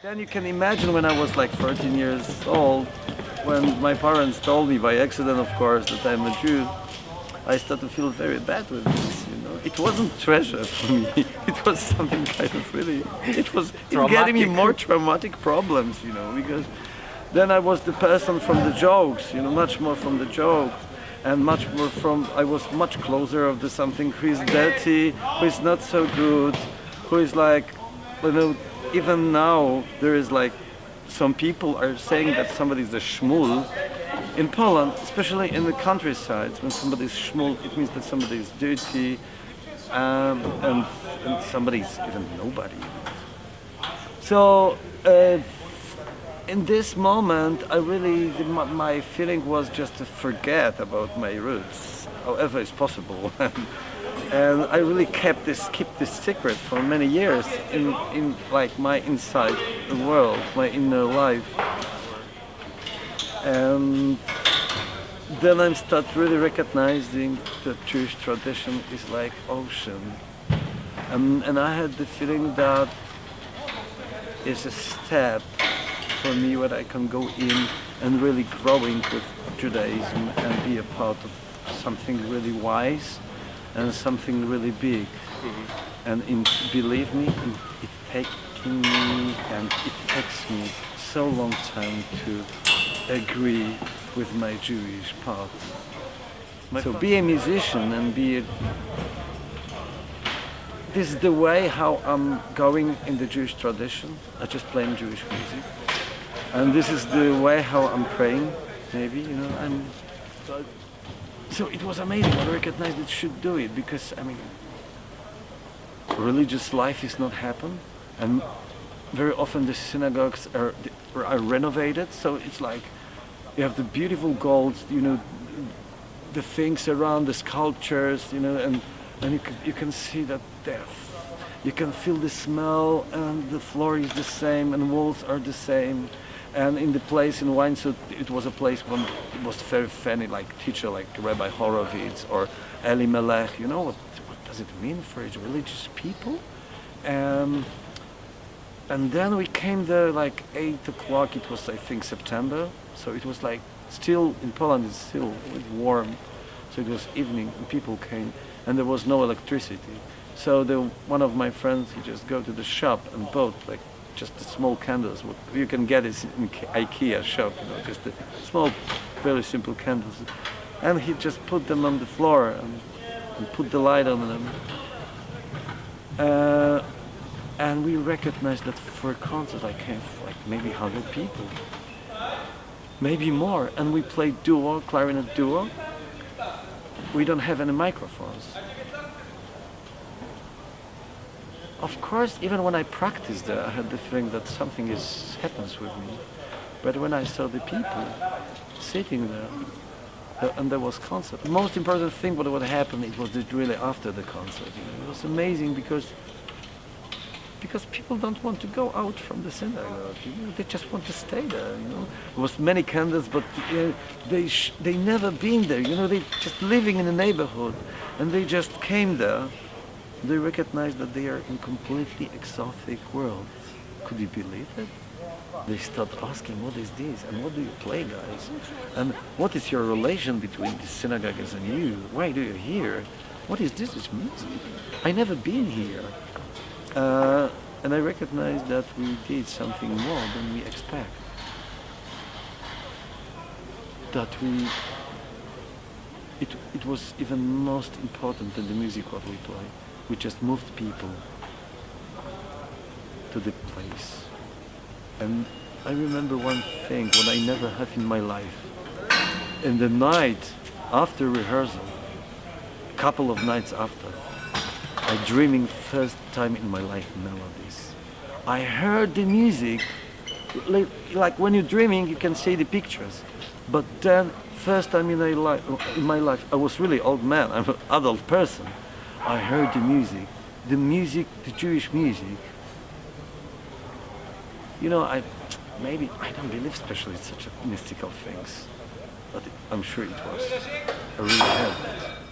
Then you can imagine when I was like 13 years old, when my parents told me by accident, of course, that I'm a Jew, I started to feel very bad with this, you know. It wasn't treasure for me. It was something kind of really, it was getting me more traumatic problems, you know, because then I was the person from the jokes, you know, much more from the jokes, and much more from, I was much closer of the something who is dirty, who is not so good, who is like, you know, even now there is like, some people are saying that somebody is a shmul. In Poland, especially in the countryside, when somebody is shmul, it means that somebody is dirty, and somebody is even nobody. So, in this moment, I really, my feeling was just to forget about my roots, however it's possible. And I really kept this secret for many years in like my inside world, my inner life. And then I start really recognizing that Jewish tradition is like ocean. And I had the feeling that it's a step for me where I can go in and really growing with Judaism and be a part of something really wise and something really big. Mm-hmm. And believe me, it taking me and it takes me so long time to agree with my Jewish part. So be a musician and this is the way how I'm going in the Jewish tradition. I just playing Jewish music. And this is the way how I'm praying, maybe, you know. So it was amazing. I recognized it should do it because, I mean, religious life is not happen, and very often the synagogues are renovated. So it's like you have the beautiful golds, you know, the things around the sculptures, you know, and you can see that depth. You can feel the smell, and the floor is the same, and walls are the same. And in the place in Winesut, it was a place when it was very funny, like teacher, like Rabbi Horowitz or Eli Melech. You know what does it mean for religious people? And then we came there like 8 o'clock. It was, I think, September. So it was like still in Poland. It's still warm. So it was evening, and people came, and there was no electricity. So one of my friends, he just go to the shop and bought like just the small candles. You can get it in IKEA shop, you know, just the small, very simple candles. And he just put them on the floor and put the light on them. And we recognized that for a concert I came for like maybe 100 people, maybe more. And we played duo, clarinet duo. We don't have any microphones. Of course, even when I practiced there, I had the feeling that something happens with me. But when I saw the people sitting there, and there was concert, the most important thing what would happen, it was really after the concert. You know, it was amazing because people don't want to go out from the synagogue. You know, they just want to stay there. You know, there was many candles, but they never been there. You know, they just living in the neighborhood, and they just came there. They recognize that they are in completely exotic world. Could you believe it? They start asking, what is this? And what do you play, guys? And what is your relation between the synagogue and you? Why do you hear? What is this? It's music. I never been here. And I recognize that we did something more than we expect. That it was even most important than the music what we play. We just moved people to the place. And I remember one thing, what I never have in my life. In the night after rehearsal, a couple of nights after, I dreaming first time in my life melodies. I heard the music, like when you're dreaming you can see the pictures. But then, first time in my life, I was really old man, I'm an adult person. I heard the music, the Jewish music. You know, I don't believe especially in such mystical things, but I'm sure it was. I really had it.